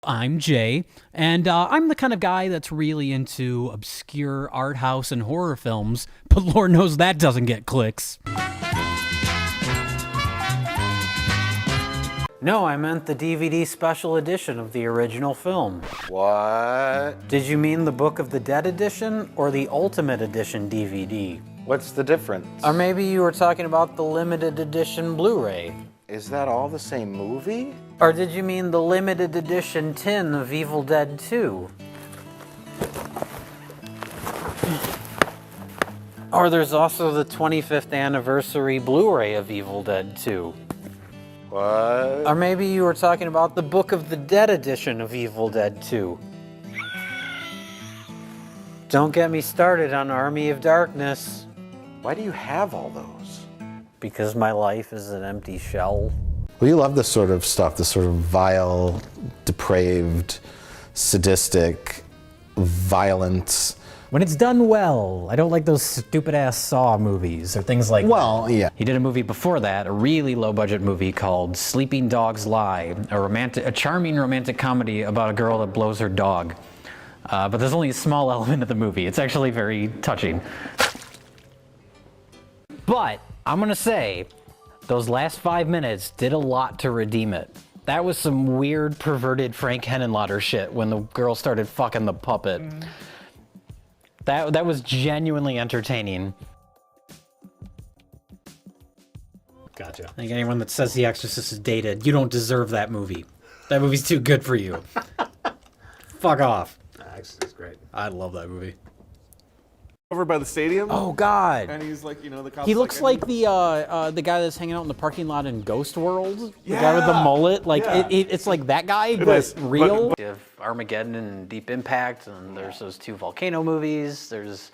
I'm Jay, and I'm the kind of guy that's really into obscure art house and horror films, but Lord knows that doesn't get clicks. No, I meant the DVD special edition of the original film. What? Did you mean the Book of the Dead edition or the Ultimate Edition DVD? What's the difference? Or maybe you were talking about the limited edition Blu-ray. Is that all the same movie? Or did you mean the limited edition tin of Evil Dead 2? Or there's also the 25th anniversary Blu-ray of Evil Dead 2. What? Or maybe you were talking about the Book of the Dead edition of Evil Dead 2. Don't get me started on Army of Darkness. Why do you have all those? Because my life is an empty shell. Well, you love this sort of stuff, this sort of vile, depraved, sadistic, violent. When it's done well. I don't like those stupid-ass Saw movies or things like Well, yeah. He did a movie before that, a really low-budget movie called Sleeping Dogs Lie, a charming romantic comedy about a girl that blows her dog. But there's only a small element of the movie. It's actually very touching. But I'm gonna say, those last 5 minutes did a lot to redeem it. That was some weird, perverted Frank Henenlotter shit when the girl started fucking the puppet. That was genuinely entertaining. Gotcha. I think anyone that says The Exorcist is dated, you don't deserve that movie. That movie's too good for you. Fuck off. Exorcist is great. I love that movie. Over by the stadium. Oh God. And he's like, you know, the cops. He looks like the guy that's hanging out in the parking lot in Ghost World. The guy with the mullet. Like Yeah. it's like that guy, but is, real. You have Armageddon and Deep Impact, and there's those two volcano movies. There's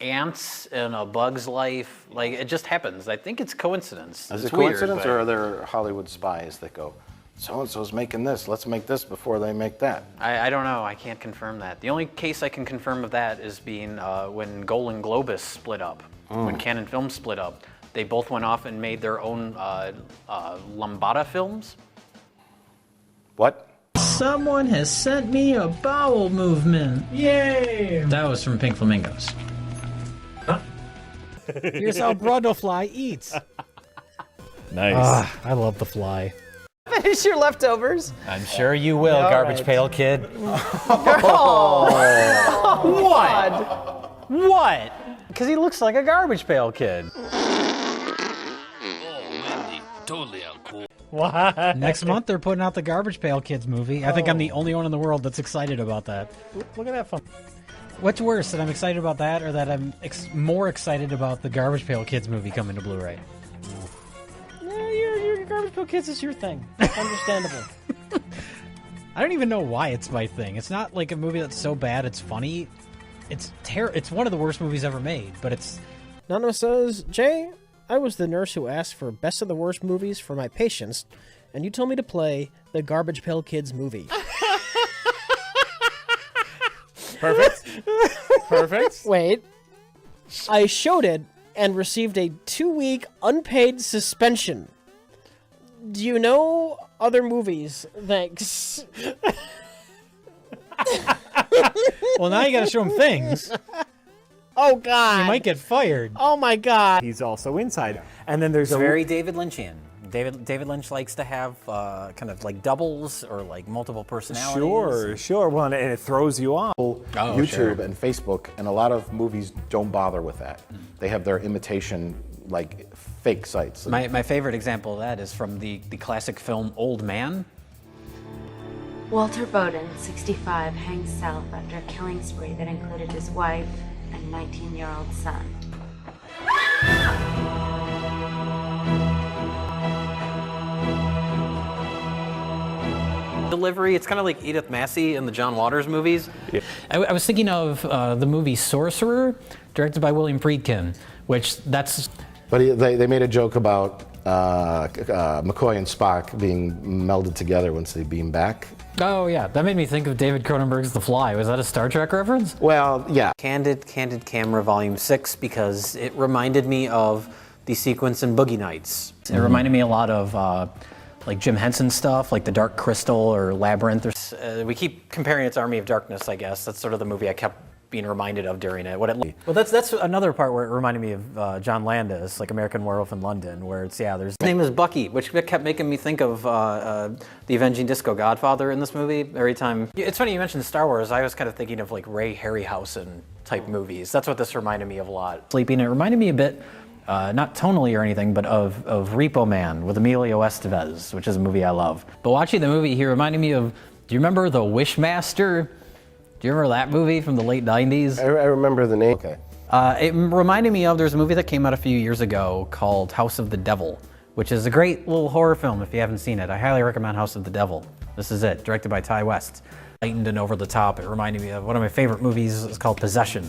Ants and A Bug's Life. Like, it just happens. I think it's coincidence. Is It's it coincidence, weird, or are there Hollywood spies that go, so-and-so's making this, let's make this before they make that? I don't know. I can't confirm that. The only case I can confirm of that is being when Golan Globus split up. When Canon Films split up, they both went off and made their own Lambada films. What? Someone has sent me a bowel movement. Yay! That was from Pink Flamingos. Here's how Brundlefly eats. Nice. I love the fly. Finish your leftovers. I'm sure you will, Garbage Pail Kid. What? Because he looks like a Garbage Pail Kid. What? Next month they're putting out the Garbage Pail Kids movie. I think I'm the only one in the world that's excited about that. Look at that fun. What's worse, that I'm excited about that, or that I'm more excited about the Garbage Pail Kids movie coming to Blu-ray? Your Garbage Pail Kids is your thing. Understandable. I don't even know why it's my thing. It's not like a movie that's so bad it's funny. It's one of the worst movies ever made, but it's... Nano says, Jay, I was the nurse who asked for best of the worst movies for my patients, and you told me to play the Garbage Pail Kids movie. Perfect. Perfect. Wait. I showed it and received a 2-week unpaid suspension. Do you know other movies? Thanks. Well, now you gotta show him things. Oh, God. You might get fired. Oh, my God. He's also inside. And then there's It's a very David Lynchian. David Lynch likes to have kind of like doubles or like multiple personalities. Sure. Well, and it throws you off. YouTube and Facebook, and a lot of movies don't bother with that. They have their imitation, like, fake sites. My favorite example of that is from the classic film Old Man. Walter Bowden, 65, hangs self after a killing spree that included his wife and 19-year-old son. Delivery, it's kind of like Edith Massey in the John Waters movies. Yeah. I was thinking of the movie Sorcerer, directed by William Friedkin, which that's... But they made a joke about McCoy and Spock being melded together once they beam back. Oh yeah, that made me think of David Cronenberg's The Fly. Was that a Star Trek reference? Well, yeah. Candid Camera Volume 6 because it reminded me of the sequence in Boogie Nights. It reminded me a lot of like Jim Henson stuff, like The Dark Crystal or Labyrinth. We keep comparing it to Army of Darkness, I guess. That's sort of the movie I kept being reminded of during it. Well, that's another part where it reminded me of John Landis, like American Werewolf in London, where it's, yeah, his name is Bucky, which kept making me think of the Avenging Disco Godfather in this movie every time. It's funny you mentioned Star Wars. I was kind of thinking of like Ray Harryhausen type movies. That's what this reminded me of a lot. Sleeping, it reminded me a bit, not tonally or anything, but of Repo Man with Emilio Estevez, which is a movie I love. But watching the movie, he reminded me of, do you remember The Wishmaster? Do you remember that movie from the late 90s? I remember the name. Okay. It reminded me of, there's a movie that came out a few years ago called House of the Devil, which is a great little horror film if you haven't seen it. I highly recommend House of the Devil. This is it, directed by Ty West. Lightened and over the top. It reminded me of one of my favorite movies. It's called Possession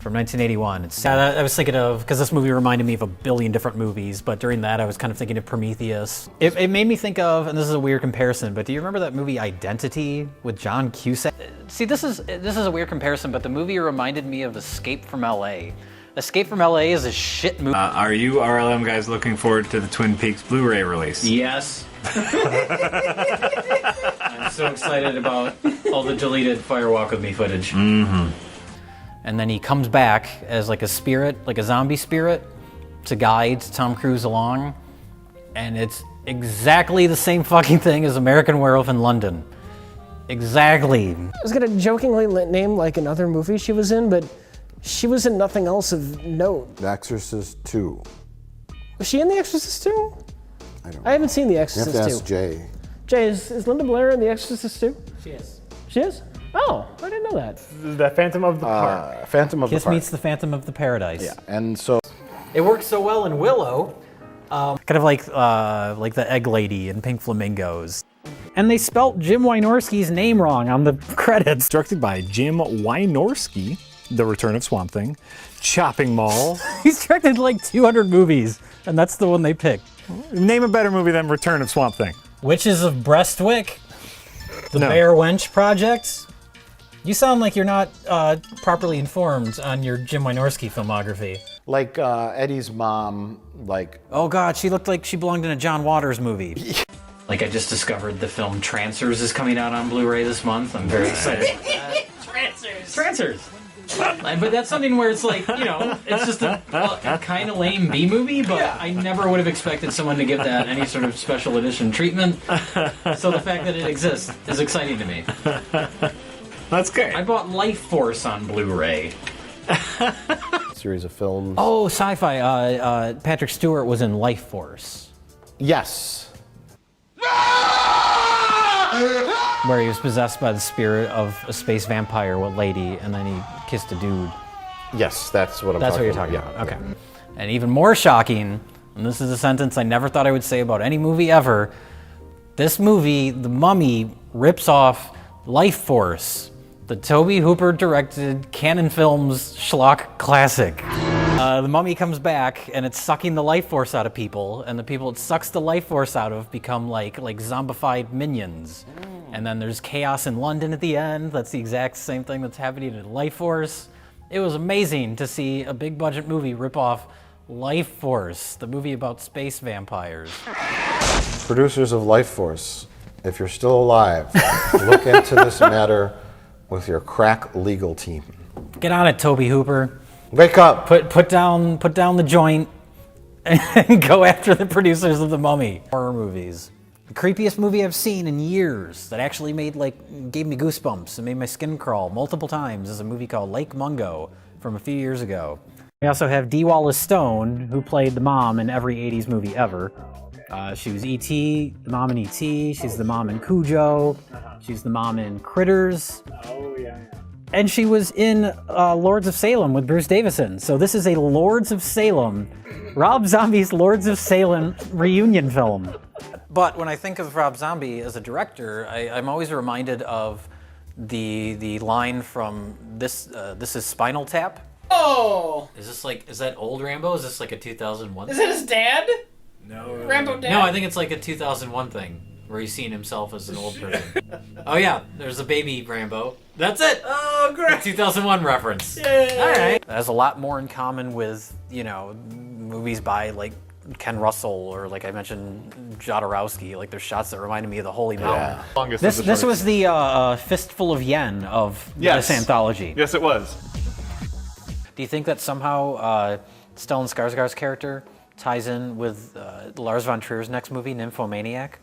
from 1981. I was thinking of, because this movie reminded me of a billion different movies, but during that I was kind of thinking of Prometheus. It made me think of, and this is a weird comparison, but do you remember that movie Identity with John Cusack? See, this is a weird comparison, but the movie reminded me of Escape from LA. Escape from LA is a shit movie. Are you RLM guys looking forward to the Twin Peaks Blu-ray release? Yes. I'm so excited about all the deleted Fire Walk With Me footage. Mm-hmm. And then he comes back as like a spirit, like a zombie spirit, to guide Tom Cruise along. And it's exactly the same fucking thing as American Werewolf in London. Exactly. I was gonna jokingly name like another movie she was in, but she was in nothing else of note. The Exorcist 2. Was she in The Exorcist 2? I haven't seen The Exorcist 2. You have to ask Jay. Jay, is Linda Blair in The Exorcist 2? She is. She is? Oh, I didn't know that. The Phantom of the Park. Phantom of Kiss the Park. meets the Phantom of the Paradise. Yeah, and so it works so well in Willow, kind of like the Egg Lady in Pink Flamingos. And they spelt Jim Wynorski's name wrong on the credits. Directed by Jim Wynorski, The Return of Swamp Thing, Chopping Mall. He's directed like 200 movies, and that's the one they picked. Name a better movie than Return of Swamp Thing. Witches of Breastwick, The No. Bear Wench Project. You sound like you're not properly informed on your Jim Wynorski filmography. like Eddie's mom, like Oh God, she looked like she belonged in a John Waters movie. Like I just discovered the film Trancers is coming out on Blu-ray this month. I'm very excited. Trancers. But that's something where it's like, you know, it's just a kind of lame B movie, but I never would have expected someone to give that any sort of special edition treatment. So the fact that it exists is exciting to me. That's great. I bought Life Force on Blu-ray. series of films. Oh, sci-fi. Patrick Stewart was in Life Force, Yes. where he was possessed by the spirit of a space vampire with lady, and then he kissed a dude. Yes, that's what I'm That's what talking you're about. talking about. Okay. And even more shocking, and this is a sentence I never thought I would say about any movie ever, this movie, The Mummy, rips off Life Force, the Tobe Hooper directed Canon Films schlock classic. The Mummy comes back and it's sucking the life force out of people, and the people it sucks the life force out of become like zombified minions. And then there's chaos in London at the end. That's the exact same thing that's happening in Life Force. It was amazing to see a big budget movie rip off Life Force, the movie about space vampires. Producers of Life Force, if you're still alive, look into this matter with your crack legal team. Get on it, Tobe Hooper. Wake up! Put down the joint and go after the producers of The Mummy. Horror movies. The creepiest movie I've seen in years that actually gave me goosebumps and made my skin crawl multiple times is a movie called Lake Mungo from a few years ago. We also have Dee Wallace Stone, who played the mom in every 80s movie ever. She was E.T., the mom in E.T., she's the mom in Cujo, she's the mom in Critters. Oh, yeah. And she was in Lords of Salem with Bruce Davison. So this is a Lords of Salem, Rob Zombie's Lords of Salem reunion film. But when I think of Rob Zombie as a director, I'm always reminded of the line from this is Spinal Tap. Oh! Is that old Rambo? Is this like a 2001 Is it his dad? No. Rambo dad? No, I think it's like a 2001 thing where he's seeing himself as an old person. Oh yeah, there's a baby Rambo. That's it. Oh, great. 2001 reference. Yay. All right. That has a lot more in common with, movies by like Ken Russell, or like I mentioned, Jodorowsky. Like there's shots that reminded me of the Holy Mountain. This was the Fistful of Yen of this anthology. Yes, it was. Do you think that somehow Stellan Skarsgård's character ties in with Lars von Trier's next movie, Nymphomaniac?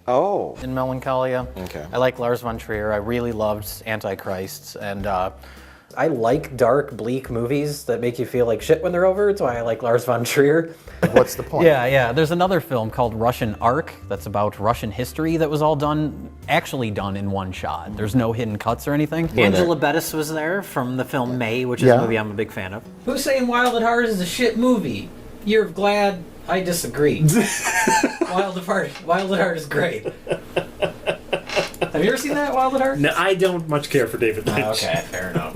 Oh. In Melancholia. Okay. I like Lars von Trier. I really loved Antichrist, and I like dark, bleak movies that make you feel like shit when they're over. That's why I like Lars von Trier. What's the point? Yeah. There's another film called Russian Ark that's about Russian history that was all actually done in one shot. There's no hidden cuts or anything. Angela Bettis was there from the film May, which is a movie I'm a big fan of. Who's saying Wild at Heart is a shit movie? You're glad I disagree. Wild at Heart is great. Have you ever seen that, Wild at Heart? No, I don't much care for David Lynch. Okay, fair enough.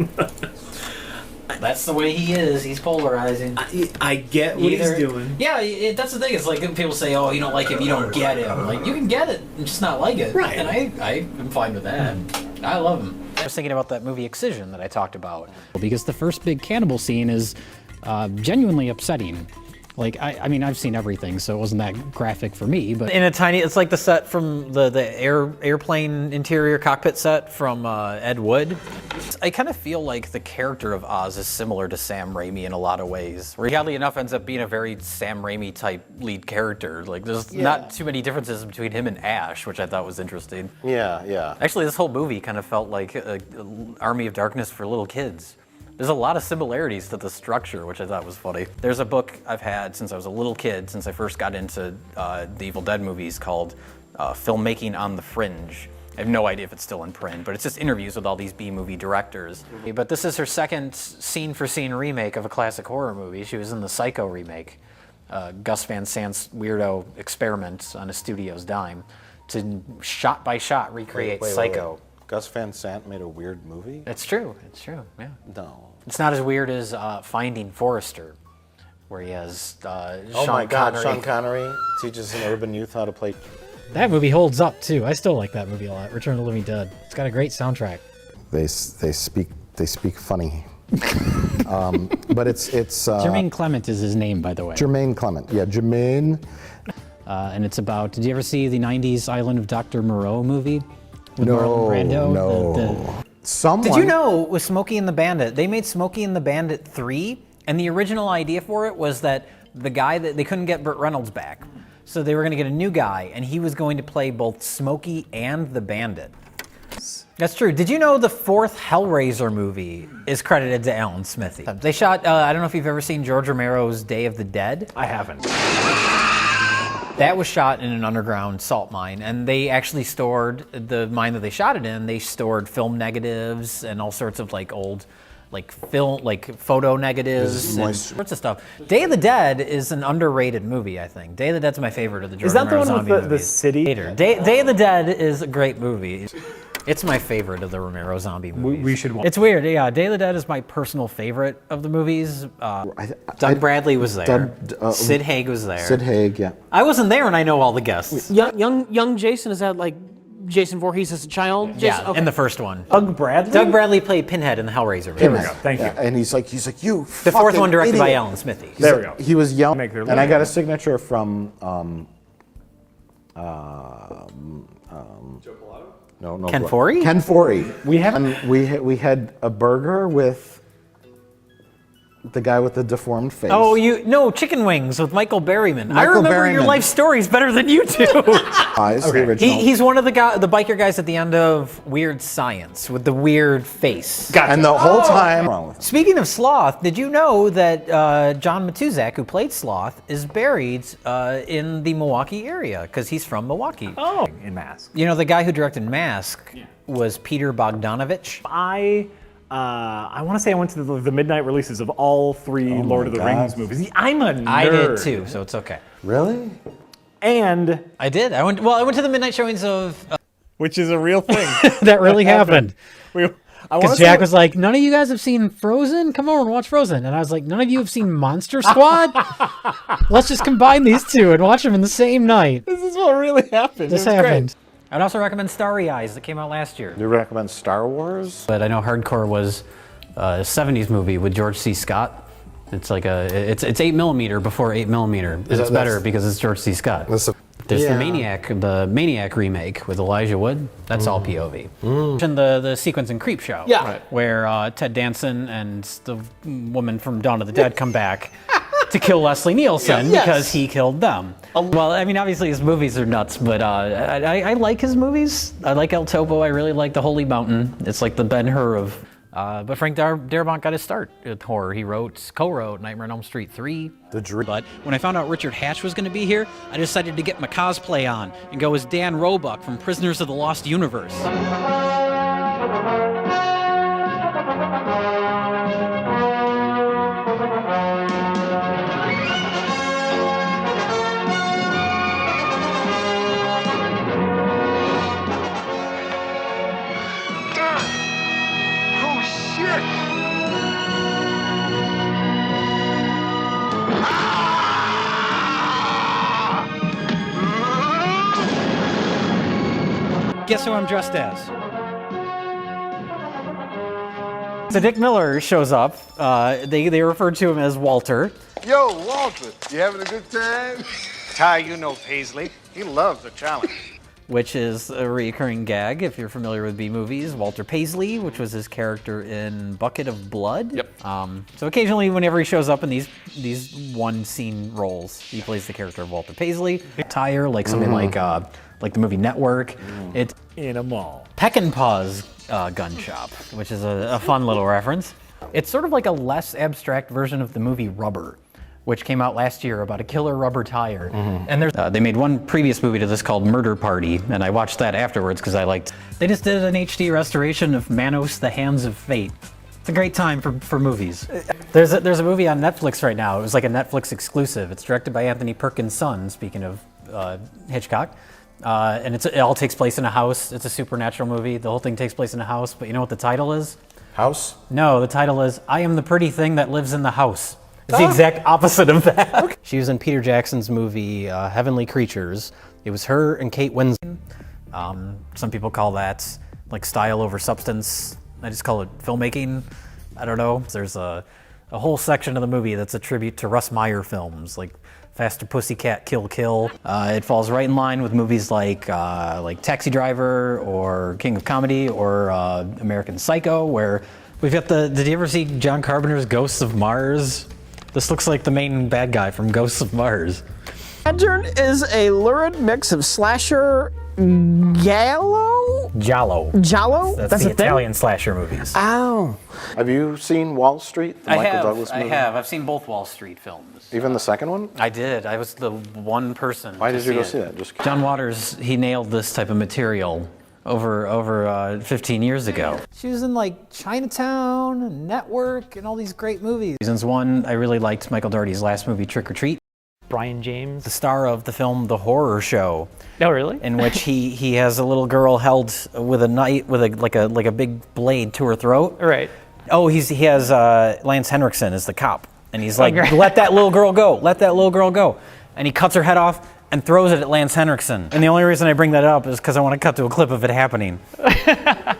That's the way he is. He's polarizing. I get what he's doing. Yeah, that's the thing. It's like people say, "Oh, you don't like him, you don't get him." Like you can get it and just not like it. Right. And I am fine with that. I love him. I was thinking about that movie Excision that I talked about. Because the first big cannibal scene is genuinely upsetting. Like, I mean, I've seen everything, so it wasn't that graphic for me, but... It's like the set from the airplane interior cockpit set from Ed Wood. I kind of feel like the character of Oz is similar to Sam Raimi in a lot of ways, where he oddly enough ends up being a very Sam Raimi type lead character. Like, there's not too many differences between him and Ash, which I thought was interesting. Yeah. Actually, this whole movie kind of felt like an Army of Darkness for little kids. There's a lot of similarities to the structure, which I thought was funny. There's a book I've had since I was a little kid, since I first got into the Evil Dead movies, called Filmmaking on the Fringe. I have no idea if it's still in print, but it's just interviews with all these B-movie directors. But this is her second scene-for-scene remake of a classic horror movie. She was in the Psycho remake, Gus Van Sant's weirdo experiment on a studio's dime to shot-by-shot recreate Psycho. Wait. Gus Van Sant made a weird movie? It's true, yeah. No. It's not as weird as Finding Forrester, where he has Sean Connery. Sean Connery teaches an urban youth how to play. That movie holds up, too. I still like that movie a lot, Return of the Living Dead. It's got a great soundtrack. They speak funny. But it's Jermaine Clement is his name, by the way. Jermaine Clement. Yeah, Jermaine. And it's about, did you ever see the 90s Island of Dr. Moreau movie? With No, Marlon Brando? no. Did you know with Smokey and the Bandit, they made Smokey and the Bandit 3, and the original idea for it was that the guy that they couldn't get Burt Reynolds back, so they were going to get a new guy, and he was going to play both Smokey and the Bandit. That's true. Did you know the fourth Hellraiser movie is credited to Alan Smithy? They shot, I don't know if you've ever seen George Romero's Day of the Dead. I haven't. That was shot in an underground salt mine, and they actually stored, the mine that they shot it in, they stored film negatives and all sorts of like old, like film, like photo negatives and sorts of stuff. Day of the Dead is an underrated movie, I think. Day of the Dead's my favorite of the George Romero zombie movies. Is that the one with the city? Day of the Dead is a great movie. It's my favorite of the Romero zombie movies. We should watch. It's weird, yeah. Day of the Dead is my personal favorite of the movies. Doug Bradley was there. Sid Haig was there. Sid Haig, yeah. I wasn't there, and I know all the guests. Young Jason, is that like Jason Voorhees as a child? Jason? Yeah, Okay. in the first one. Doug Bradley? Doug Bradley played Pinhead in the Hellraiser. There we go. Thank you. And he's like, you. The fourth one directed by idiot. Alan Smithy. There we go. He was yelling, Make their and I got a living. signature from. No, Ken Foree? Ken Foree. We had a burger with the guy with the deformed face. Oh, Chicken Wings with Michael Berryman. I Michael remember your Berryman. life stories better than you do. The original. He's one of the biker guys at the end of Weird Science with the weird face. Gotcha. And the whole time. Speaking of Sloth, did you know that John Matuzak, who played Sloth, is buried in the Milwaukee area because he's from Milwaukee? Oh, in Mask. You know, the guy who directed Mask was Peter Bogdanovich. I want to say I went to the midnight releases of all three Lord of the Rings movies. I'm a nerd. I did too, so it's okay. Really? And I did. I went to the midnight showings of. Which is a real thing. That really happened. I Because Jack was like, none of you guys have seen Frozen? Come over and watch Frozen. And I was like, none of you have seen Monster Squad? Let's just combine these two and watch them in the same night. This is what really happened. This It was happened. great. I'd also recommend Starry Eyes that came out last year. You recommend Star Wars? But I know Hardcore was a 70s movie with George C. Scott It's like it's 8mm before 8mm. And it's better because it's George C. Scott. There's the Maniac remake with Elijah Wood. That's all POV. And the sequence in Creepshow, where Ted Danson and the woman from Dawn of the Dead come back to kill Leslie Nielsen because he killed them. Well, I mean, obviously his movies are nuts, but I like his movies. I like El Topo. I really like The Holy Mountain. It's like the Ben-Hur of... but Frank Darabont got his start with horror. He co-wrote Nightmare on Elm Street 3. But when I found out Richard Hatch was going to be here, I decided to get my cosplay on and go as Dan Roebuck from Prisoners of the Lost Universe. Guess who I'm dressed as? So Dick Miller shows up. They refer to him as Walter. Yo, Walter, you having a good time? Ty, you know Paisley. He loves a challenge. Which is a recurring gag if you're familiar with B movies. Walter Paisley, which was his character in Bucket of Blood. Yep. So occasionally, whenever he shows up in these one-scene roles, he plays the character of Walter Paisley. Tire, like something like the movie Network. It's in a mall. Peckinpah's gun shop, which is a fun little reference. It's sort of like a less abstract version of the movie Rubber, which came out last year about a killer rubber tire. And they made one previous movie to this called Murder Party, and I watched that afterwards because I liked. They just did an HD restoration of Manos: The Hands of Fate. It's a great time for movies. There's a movie on Netflix right now. It was like a Netflix exclusive. It's directed by Anthony Perkins' son, speaking of Hitchcock. And it all takes place in a house. It's a supernatural movie. The whole thing takes place in a house, but you know what the title is? House? No, the title is I Am the Pretty Thing That Lives in the House. It's the exact opposite of that. She was in Peter Jackson's movie Heavenly Creatures. It was her and Kate Winslet. Some people call that like style over substance. I just call it filmmaking. I don't know. There's a whole section of the movie that's a tribute to Russ Meyer films, like Faster Pussycat, Kill Kill. It falls right in line with movies like Taxi Driver or King of Comedy or American Psycho, where we've got did you ever see John Carpenter's Ghosts of Mars? This looks like the main bad guy from Ghosts of Mars. Pattern is a lurid mix of slasher, giallo? Giallo? That's the a thing? Italian slasher movies. Oh. Have you seen Wall Street, the Michael Douglas movie? I have. I've seen both Wall Street films. Even the second one? I did. I was the one person. Why did you go see that? Just John Waters, he nailed this type of material over 15 years ago. She was in like Chinatown, and Network, and all these great movies. Reasons one, I really liked Michael Dougherty's last movie, Trick or Treat. Brian James, the star of the film The Horror Show. Oh, really? In which he has a little girl held with a knife with a big blade to her throat. Right. Oh, he has Lance Henriksen as the cop, and he's like, let that little girl go, let that little girl go, and he cuts her head off and throws it at Lance Henriksen. And the only reason I bring that up is because I want to cut to a clip of it happening.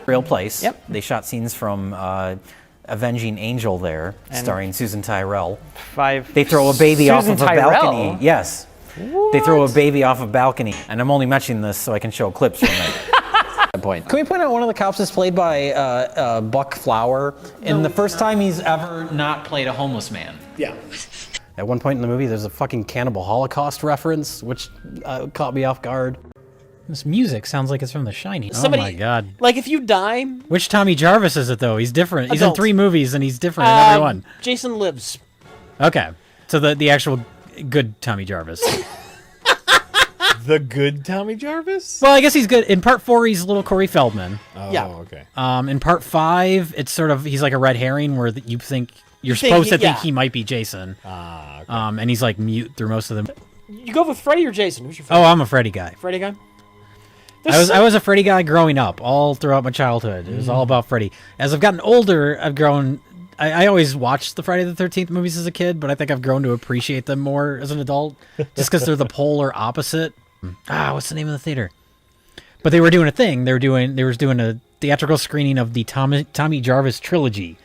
Real place. Yep. They shot scenes from Avenging Angel there, starring Susan Tyrrell. They throw a baby off of a balcony. Yes. What? They throw a baby off a balcony. And I'm only mentioning this so I can show clips from that point. Can we point out one of the cops is played by Buck Flower? And the first time he's ever not played a homeless man. Yeah. At one point in the movie, there's a fucking Cannibal Holocaust reference, which caught me off guard. This music sounds like it's from The Shining. Somebody, oh my god. Like if you die... Which Tommy Jarvis is it though? He's different. He's in 3 movies and he's different in every one. Jason Lives. Okay. So the actual good Tommy Jarvis. The good Tommy Jarvis? Well, I guess he's good. In part 4, he's little Corey Feldman. Oh, yeah. Okay. In part 5, it's sort of, he's like a red herring where you think, you're supposed to think he might be Jason. Okay. And he's like mute through most of them. You go with Freddy or Jason? Who's your favorite? Oh, I'm a Freddy guy. Freddy guy? I was a Freddy guy growing up, all throughout my childhood. It was all about Freddy. As I've gotten older, I've grown... I always watched the Friday the 13th movies as a kid, but I think I've grown to appreciate them more as an adult, just because they're the polar opposite. What's the name of the theater? But they were doing a thing. They were doing a theatrical screening of the Tommy Jarvis trilogy.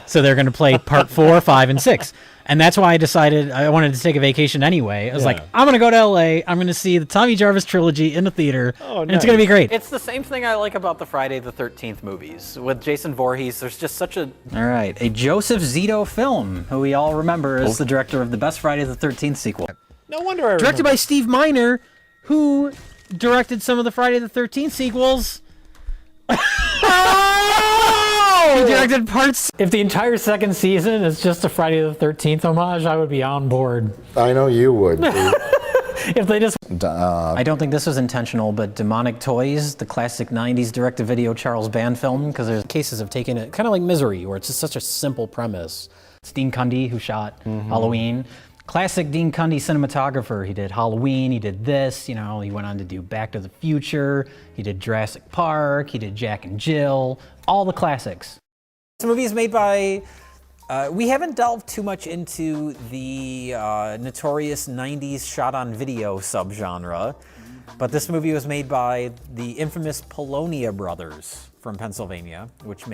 So they're going to play part 4, 5, and 6. And that's why I decided I wanted to take a vacation anyway. I was like, Yeah. I'm going to go to LA. I'm going to see the Tommy Jarvis trilogy in the theater. Oh, and it's going to be great. It's the same thing I like about the Friday the 13th movies. With Jason Voorhees, there's just such a... All right, a Joseph Zito film, who we all remember as the director of the best Friday the 13th sequel. No wonder I Directed by Steve Miner, who directed some of the Friday the 13th sequels. He directed parts. If the entire second season is just a Friday the 13th homage, I would be on board. I know you would. If they just... I don't think this was intentional, but Demonic Toys, the classic 90s direct-to-video Charles Band film, because there's Cases have taken it kind of like Misery, where it's just such a simple premise. It's Dean Cundey who shot Halloween. Classic Dean Cundey cinematographer. He did Halloween, he did this, you know, he went on to do Back to the Future, he did Jurassic Park, he did Jack and Jill, all the classics. This movie is made by, we haven't delved too much into the notorious 90s shot-on-video subgenre, but this movie was made by the infamous Polonia brothers from Pennsylvania, which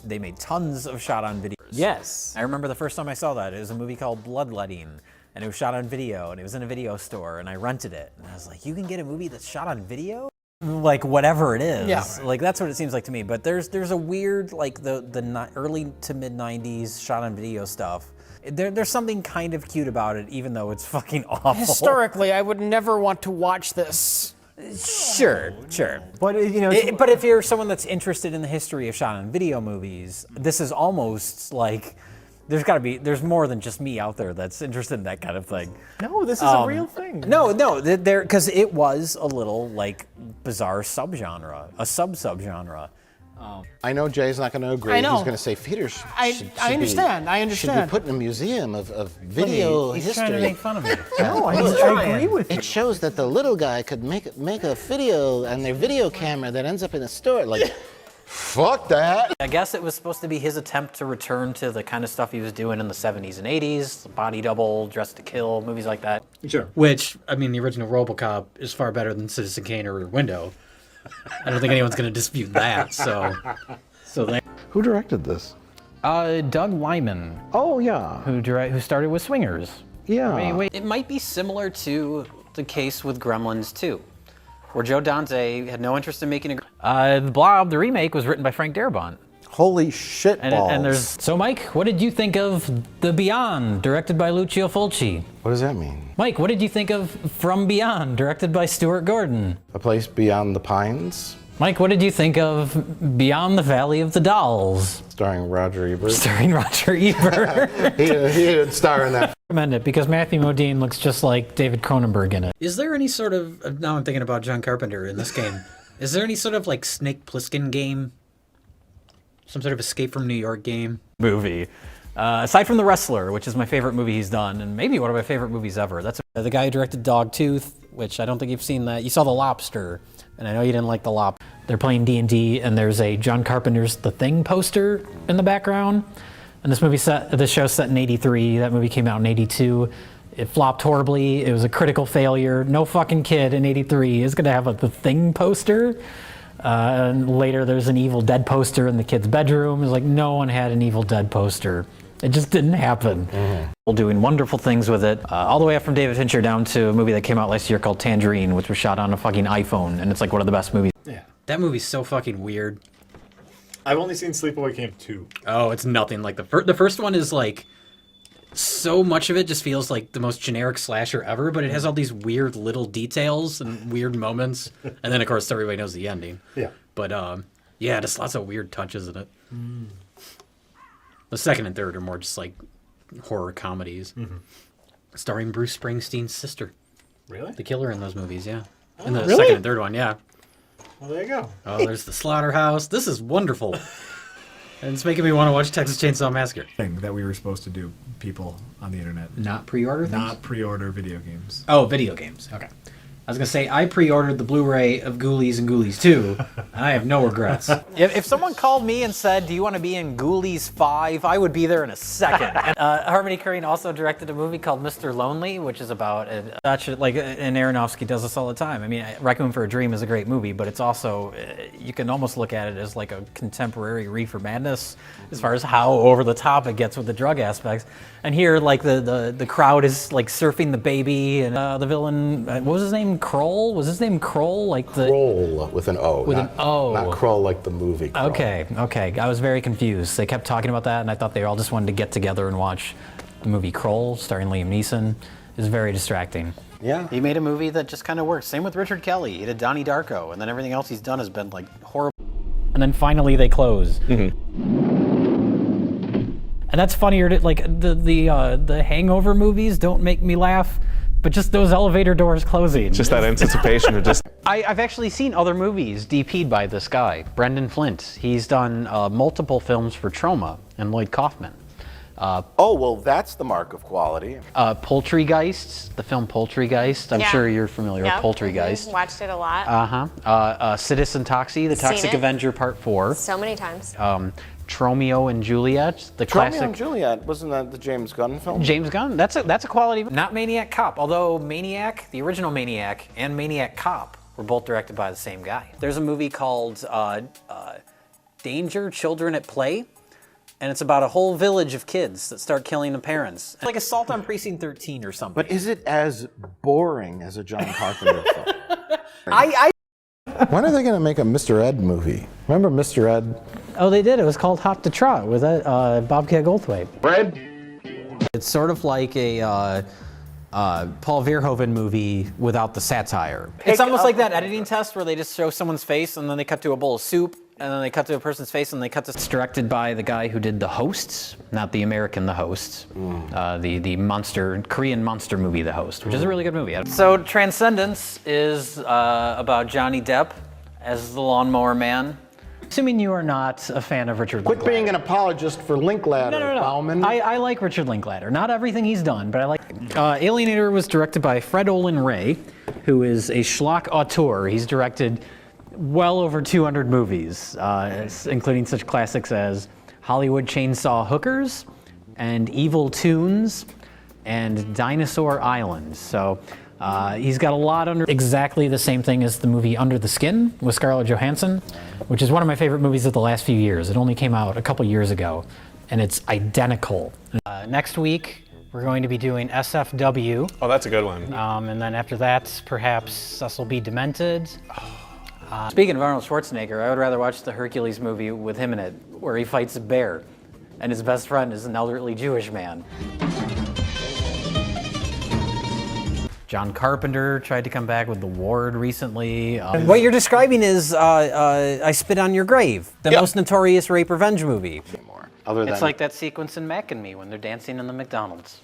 they made tons of shot-on-video. Yes. I remember the first time I saw that. It was a movie called Bloodletting, and it was shot on video, and it was in a video store, and I rented it. And I was like, you can get a movie that's shot on video? Like, whatever it is. Yeah. Like, that's what it seems like to me. But there's a weird, like, the early to mid-90s shot on video stuff. There's something kind of cute about it, even though it's fucking awful. Historically, I would never want to watch this. Sure. But, you know, but if you're someone that's interested in the history of shot on video movies, this is almost like there's more than just me out there that's interested in that kind of thing. No, this is a real thing. No, because it was a little like bizarre subgenre, a sub-subgenre. I know Jay's not going to agree. I know. He's going to say theater should I understand. should be put in a museum of video He's history. trying to make fun of me. No, I agree with you. It shows that the little guy could make a video on their video camera that ends up in a store. Like, fuck that. I guess it was supposed to be his attempt to return to the kind of stuff he was doing in the 70s and 80s, Body Double, Dress to Kill, movies like that. Sure. Which, I mean, the original RoboCop is far better than Citizen Kane or Rear Window. I don't think anyone's going to dispute that. Who directed this? Doug Lyman, Oh, yeah. who started with Swingers. Yeah. It might be similar to the case with Gremlins 2, where Joe Dante had no interest in making the Blob, the remake, was written by Frank Darabont. Holy shit balls. And there's... So, Mike, what did you think of The Beyond, directed by Lucio Fulci? What does that mean? Mike, what did you think of From Beyond, directed by Stuart Gordon? A place beyond the pines? Mike, what did you think of Beyond the Valley of the Dolls? Starring Roger Ebert. Starring Roger Ebert. he didn't star in that. Recommend it because Matthew Modine looks just like David Cronenberg in it. Is there any sort of, now I'm thinking about John Carpenter in this game, is there any sort of like Snake Plissken game? Some sort of Escape from New York game? Movie. Aside from The Wrestler, which is my favorite movie he's done, and maybe one of my favorite movies ever. That's the guy who directed Dogtooth, which I don't think you've seen that. You saw The Lobster, and I know you didn't like The Lobster. They're playing D&D, and there's a John Carpenter's The Thing poster in the background. And this show's set in '83. That movie came out in '82. It flopped horribly. It was a critical failure. No fucking kid in '83 is gonna have a The Thing poster. And later there's an Evil Dead poster in the kid's bedroom. It's like no one had an Evil Dead poster. It just didn't happen. Mm-hmm. Doing wonderful things with it. All the way up from David Fincher down to a movie that came out last year called Tangerine, which was shot on a fucking iPhone, and it's like one of the best movies. Yeah. That movie's so fucking weird. I've only seen Sleepaway Camp 2. Oh, it's nothing like the first one is like, so much of it just feels like the most generic slasher ever, but it has all these weird little details and weird moments. And then, of course, everybody knows the ending. Yeah. But, yeah, just lots of weird touches in it. The second and third are more just like horror comedies. Mm-hmm. Starring Bruce Springsteen's sister. Really? The killer in those movies, yeah. Oh, in the really? second and third one, yeah. Well, there you go. Oh, there's the slaughterhouse. This is wonderful. And it's making me want to watch Texas Chainsaw Massacre. Thing that we were supposed to do, people on the internet. Not pre-order things? Not pre-order video games. Oh, video games. Okay. I was gonna say I pre-ordered the Blu-ray of Ghoulies and Ghoulies 2, and I have no regrets. If someone called me and said, "Do you want to be in Ghoulies 5?" I would be there in a second. Harmony Korine also directed a movie called Mr. Lonely, which is about and Aronofsky does this all the time. I mean, Requiem for a Dream is a great movie, but it's also you can almost look at it as like a contemporary Reefer Madness as far as how over the top it gets with the drug aspects. And here, like the crowd is like surfing the baby, and the villain, what was his name? Kroll? Was his name Kroll? Like the Kroll with an O. With an O. Not Kroll like the movie. Kroll. Okay. I was very confused. They kept talking about that, and I thought they all just wanted to get together and watch the movie Kroll, starring Liam Neeson. It was very distracting. Yeah. He made a movie that just kind of works. Same with Richard Kelly. He did Donnie Darko, and then everything else he's done has been like horrible. And then finally they close. And that's funnier. Like the Hangover movies don't make me laugh, but just those elevator doors closing. Just that anticipation of just. I've actually seen other movies DP'd by this guy, Brendan Flint. He's done multiple films for Troma and Lloyd Kaufman. Oh, well, that's the mark of quality. Poultrygeist, the film Poultrygeist. I'm sure you're familiar with Poultrygeist. Watched it a lot. Citizen Toxie, The Toxic Avenger Part 4. So many times. Tromeo and Juliet, the classic. Tromeo and Juliet, wasn't that the James Gunn film? James Gunn, that's a quality. Not Maniac Cop, although Maniac, the original Maniac, and Maniac Cop were both directed by the same guy. There's a movie called Danger, Children at Play, and it's about a whole village of kids that start killing the parents. It's like Assault on Precinct 13 or something. But is it as boring as a John Carpenter film? When are they going to make a Mr. Ed movie? Remember Mr. Ed? Oh, they did. It was called Hot to Trot with Bobcat Goldthwait. Red? It's sort of like a Paul Verhoeven movie without the satire. It's almost like that editing test where they just show someone's face and then they cut to a bowl of soup and then they cut to a person's face and they cut to... It's directed by the guy who did The Host, not the American The Host, the Korean monster movie The Host, which is a really good movie. So Transcendence is about Johnny Depp as the lawnmower man. Assuming you are not a fan of Richard Linklater. Quit being an apologist for Linklater, No. Bauman. I like Richard Linklater. Not everything he's done, but I like Alienator was directed by Fred Olen Ray, who is a schlock auteur. He's directed well over 200 movies, including such classics as Hollywood Chainsaw Hookers and Evil Toons and Dinosaur Island. So he's got a lot under exactly the same thing as the movie Under the Skin with Scarlett Johansson, which is one of my favorite movies of the last few years. It only came out a couple years ago, and it's identical. Next week, we're going to be doing SFW. Oh, that's a good one. And then after that, perhaps Cecil B. Demented. Speaking of Arnold Schwarzenegger, I would rather watch the Hercules movie with him in it, where he fights a bear, and his best friend is an elderly Jewish man. John Carpenter tried to come back with The Ward recently. What you're describing is I Spit on Your Grave, the most notorious rape revenge movie. It's like that sequence in Mac and Me when they're dancing in the McDonald's.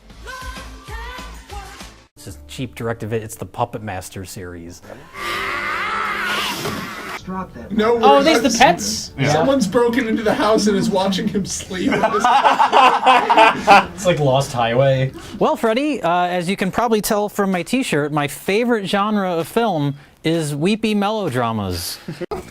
It's just cheap direct-to-video. It's the Puppet Master series. Drop that. No, oh, there's the pets. Yeah. Someone's broken into the house and is watching him sleep. It's like Lost Highway. Well, Freddie, as you can probably tell from my T-shirt, my favorite genre of film is weepy melodramas.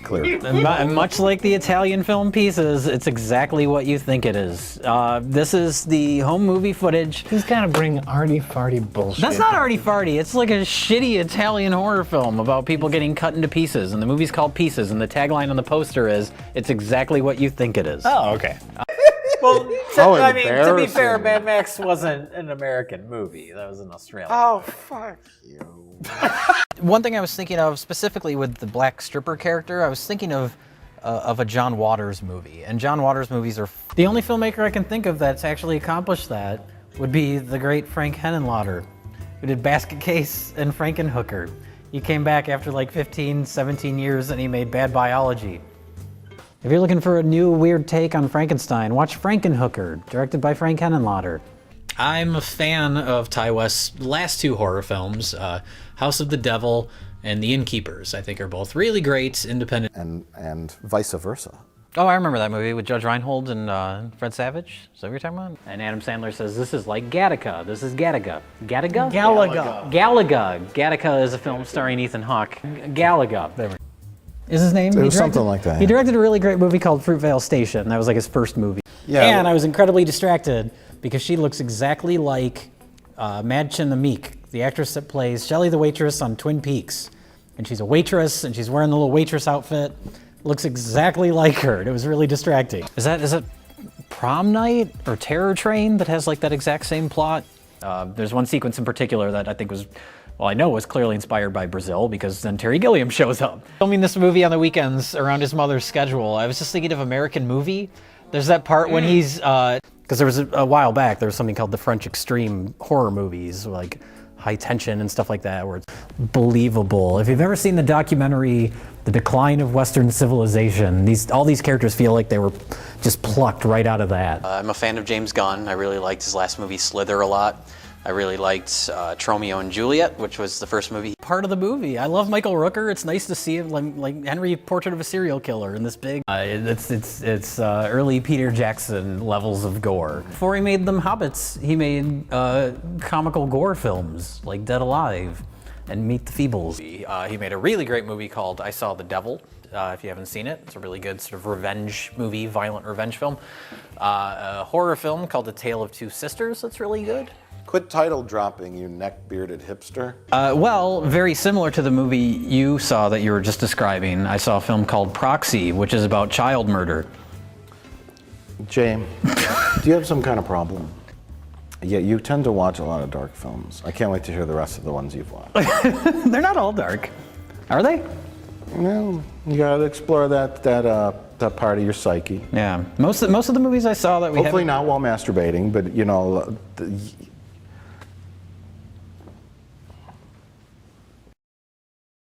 Clear. And much like the Italian film Pieces, it's exactly what you think it is. This is the home movie footage. He's gotta bring arty-farty bullshit. That's not arty-farty. It's like a shitty Italian horror film about people getting cut into pieces. And the movie's called Pieces, and the tagline on the poster is, "It's exactly what you think it is." Oh, okay. Well, I mean, to be fair, Mad Max wasn't an American movie. That was an Australian. Oh, fuck you. One thing I was thinking of specifically with the black stripper character, I was thinking of a John Waters movie. And John Waters movies are... The only filmmaker I can think of that's actually accomplished that would be the great Frank Henenlotter, who did Basket Case and Frankenhooker. He came back after like 15, 17 years and he made Bad Biology. If you're looking for a new weird take on Frankenstein, watch Frankenhooker, directed by Frank Henenlotter. I'm a fan of Ty West's last two horror films, House of the Devil and The Innkeepers. I think are both really great, independent. And vice versa. Oh, I remember that movie with Judge Reinhold and Fred Savage. Is that what you're talking about? And Adam Sandler says, this is like Gattaca. This is Gattaca. Gattaca? Galaga. Galaga. Gattaca is a film starring Ethan Hawke. Galaga. There we go. Is his name? It was something like that. He directed a really great movie called Fruitvale Station. That was like his first movie. Yeah. And I was incredibly distracted because she looks exactly like Madchen the Meek, the actress that plays Shelley the waitress on Twin Peaks. And she's a waitress, and she's wearing the little waitress outfit. Looks exactly like her. And it was really distracting. Is it Prom Night or Terror Train that has like that exact same plot? There's one sequence in particular that I think was, well, I know was clearly inspired by Brazil because then Terry Gilliam shows up. Filming this movie on the weekends around his mother's schedule, I was just thinking of American Movie. There's that part when he's, because there was a while back, there was something called the French Extreme horror movies, like high tension and stuff like that, where it's believable. If you've ever seen the documentary, The Decline of Western Civilization, all these characters feel like they were just plucked right out of that. I'm a fan of James Gunn. I really liked his last movie, Slither, a lot. I really liked Tromeo and Juliet, which was the first movie. Part of the movie. I love Michael Rooker. It's nice to see him like Henry, Portrait of a Serial Killer in this big. It's early Peter Jackson levels of gore. Before he made them Hobbits, he made comical gore films like Dead Alive and Meet the Feebles. He made a really great movie called I Saw the Devil. If you haven't seen it, it's a really good sort of revenge movie, violent revenge film. A horror film called The Tale of Two Sisters. That's really good. Quit title dropping, you neck-bearded hipster. Well, very similar to the movie you saw that you were just describing, I saw a film called Proxy, which is about child murder. James, do you have some kind of problem? Yeah, you tend to watch a lot of dark films. I can't wait to hear the rest of the ones you've watched. They're not all dark, are they? Well, you gotta explore that part of your psyche. Yeah, most of the movies I saw that we hopefully not while masturbating, but you know.